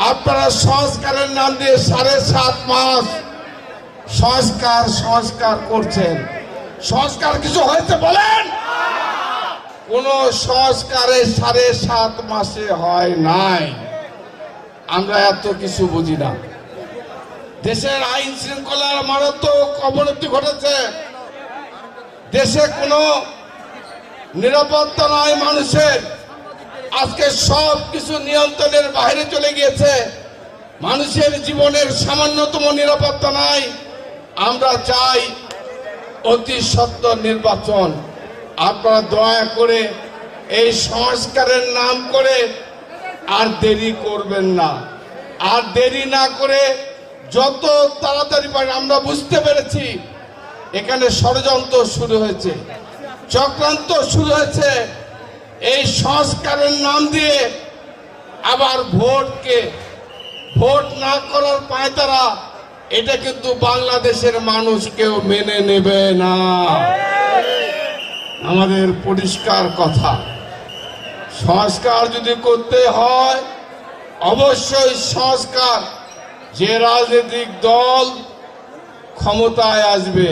আপনারা সংস্কারের নাম দিয়ে 7.5 মাস সংস্কার করছেন। সংস্কার কিছু হয়েছে বলেন? কোন সংস্কারে 7.5 মাসে হয় নাই। আমরা এত কিছু বুঝি না। দেশের আইন শৃঙ্খলার মারাত্মক অবনতি ঘটেছে। দেশে কোনো নিরাপত্তা নাই মানুষের। আজকে সব কিছু নিয়ন্ত্রণের বাইরে চলে গিয়েছে। মানুষের জীবনের সামান্যতম নিরাপত্তা নাই। আমরা চাই অতি সত্বর নির্বাচন। আপনারা দয়া করে এই সংস্কারের নাম করে আর দেরি করবেন না। আর দেরি না করে যত তাড়াতাড়ি পারেন। আমরা বুঝতে পেরেছি এখানে ষড়যন্ত্র শুরু হয়েছে, চক্রান্ত শুরু হয়েছে। এই সংস্কারের নাম দিয়ে আবার ভোট না করার পায়তারা, এটা কিন্তু বাংলাদেশের মানুষ কেউ মেনে নেবে না। আমাদের পরিষ্কার কথা, সংস্কার যদি করতে হয় অবশ্যই সংস্কার, যে রাজনৈতিক দল ক্ষমতায় আসবে,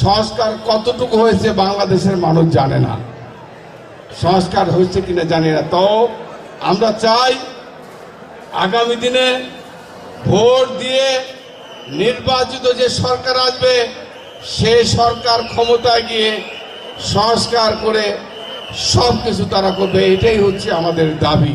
সংস্কার কতটুকু হয়েছে বাংলাদেশের মানুষ জানে না। সংস্কার হয়েছে কিনা জানি না। তো আমরা চাই আগামী দিনে ভোট দিয়ে নির্বাচিত যে সরকার আসবে, সেই সরকার ক্ষমতায় গিয়ে সংস্কার করে সবকিছু তারা করবে। এটাই হচ্ছে আমাদের দাবি।